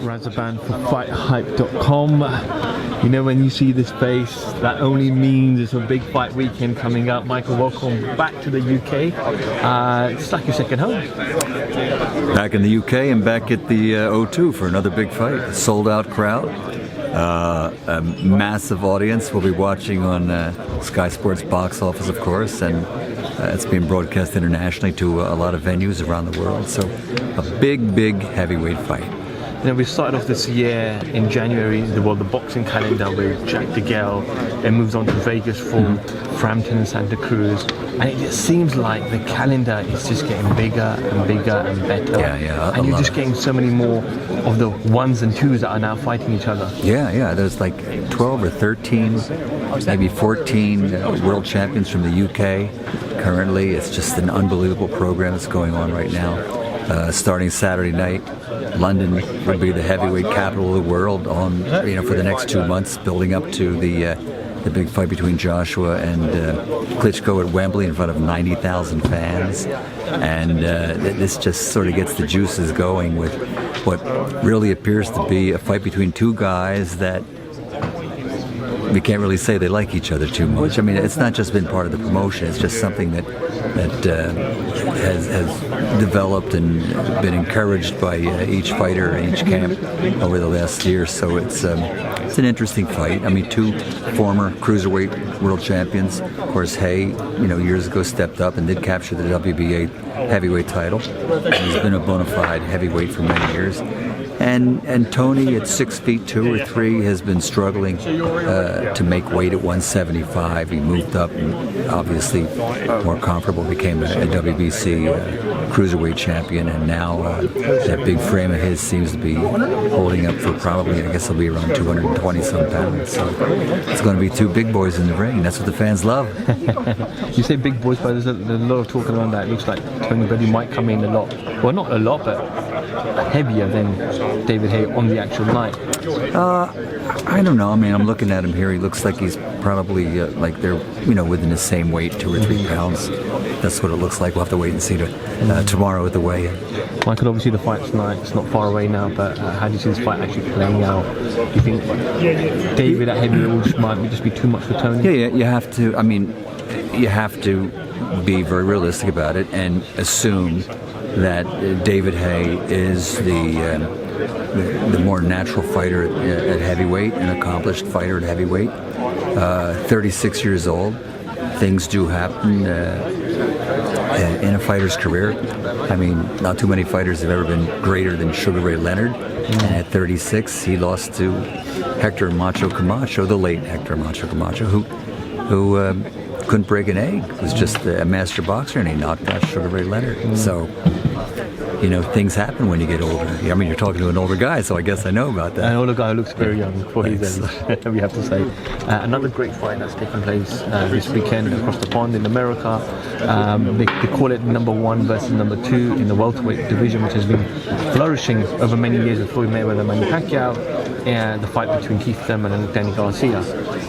Razaban for FightHype.com. You know, when you see this face, that only means it's a big fight weekend coming up. Michael, welcome back to the UK. It's like your second home. Back in the UK and back at the O2 for another big fight. A sold out crowd. A massive audience. We'll be watching on Sky Sports box office, of course, and it's being broadcast internationally to a lot of venues around the world. So a big heavyweight fight. You know, we started off this year in January, the boxing calendar with Jack DeGale. It moves on to Vegas for Frampton and Santa Cruz. And it just seems like the calendar is just getting bigger and bigger and better. Yeah. And you're just getting so many more of the ones and twos that are now fighting each other. Yeah. There's like 12 or 13, maybe 14 world champions from the UK. Currently, it's just an unbelievable program that's going on right now. Starting Saturday night, London would be the heavyweight capital of the world for the next 2 months, building up to the big fight between Joshua and Klitschko at Wembley in front of 90,000 fans. And this just sort of gets the juices going with what really appears to be a fight between two guys that we can't really say they like each other too much. I mean, it's not just been part of the promotion, it's just something that has developed and been encouraged by each fighter and each camp over the last year. So it's an interesting fight. I mean, two former cruiserweight world champions. Of course, Haye, years ago stepped up and did capture the WBA heavyweight title. He's been a bona fide heavyweight for many years. And Tony at 6'2" or 3" has been struggling to make weight at 175. He moved up and obviously more comfortable, became a WBC cruiserweight champion, and now that big frame of his seems to be holding up for probably, I guess it'll be around 220 some pounds. So it's going to be two big boys in the ring. That's what the fans love. You say big boys, but there's a lot of talk around that. It looks like Tony Bellew might come in a lot. Well, not a lot, but heavier than David Haye on the actual night. I don't know. I mean, I'm looking at him here. He looks like he's probably like they're within the same weight, 2 or 3 pounds. That's what it looks like. We'll have to wait and see tomorrow at the weigh-in. Michael, obviously the fight's tonight. It's not far away now, but how do you see this fight actually playing out? Do you think David at heavyweight might just be too much for Tony? Yeah. You have to. I mean, you have to be very realistic about it and assume that David Haye is the more natural fighter at heavyweight, an accomplished fighter at heavyweight. 36 years old. Things do happen in a fighter's career. I mean, not too many fighters have ever been greater than Sugar Ray Leonard. And at 36, he lost to Hector Macho Camacho, the late Hector Macho Camacho, who couldn't break an egg. Was just a master boxer, and he knocked out Sugar Ray Leonard. So, things happen when you get older. I mean, you're talking to an older guy, so I guess I know about that. An older guy who looks very young for his age, we have to say. Another great fight that's taken place this weekend across the pond in America. They call it number 1 versus number 2 in the welterweight division, which has been flourishing over many years with Floyd Mayweather and Manny Pacquiao, and the fight between Keith Thurman and Danny Garcia.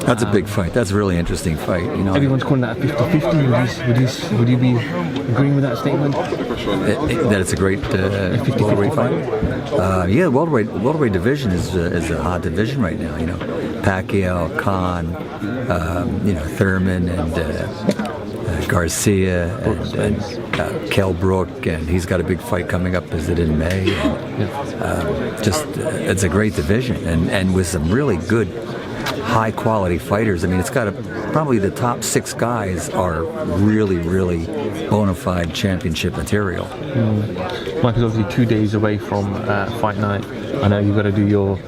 That's a big fight. That's a really interesting fight. Everyone's calling that a 50-50. Would you be agreeing with that statement? That it's a great 50-50 fight? Yeah, welterweight division is a hot division right now. Pacquiao, Khan, Thurman, and Garcia, and Kell Brook, and he's got a big fight coming up, is it in May? It's a great division, and with some really good high quality fighters. I mean, it's got probably the top 6 guys are really bona fide championship material. Michael's obviously 2 days away from fight night. I know you've got to do your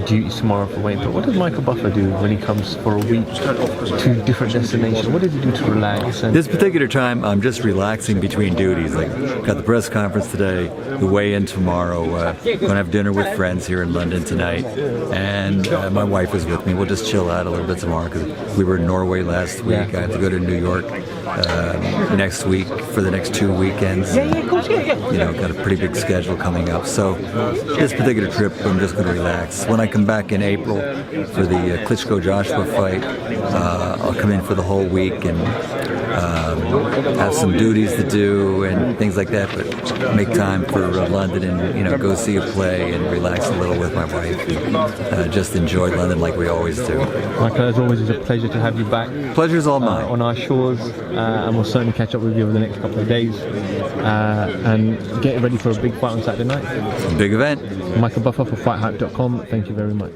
duties tomorrow for weight, but what does Michael Buffer do when he comes for a week to different destinations? What does he do to relax? This particular time, I'm just relaxing between duties. Like, got the press conference today, the weigh-in tomorrow. Going to have dinner with friends here in London tonight, and my wife is with me. We'll just chill out a little bit tomorrow because we were in Norway last week. I have to go to New York next week for the next 2 weekends. Yeah, of course, yeah. You know, got a pretty big schedule coming up. So this particular trip, I'm just going to relax. When I come back in April for the Klitschko-Joshua fight, I'll come in for the whole week and have some duties to do and things like that, but make time for London and, you know, go see a play and relax a little with my wife and just enjoy London like we always do. Michael, as always, it's a pleasure to have you back. Pleasure's all mine. On our shores, and we'll certainly catch up with you over the next couple of days and get ready for a big fight on Saturday night. Big event. Michael Buffer for FightHype.com. Thank you very much.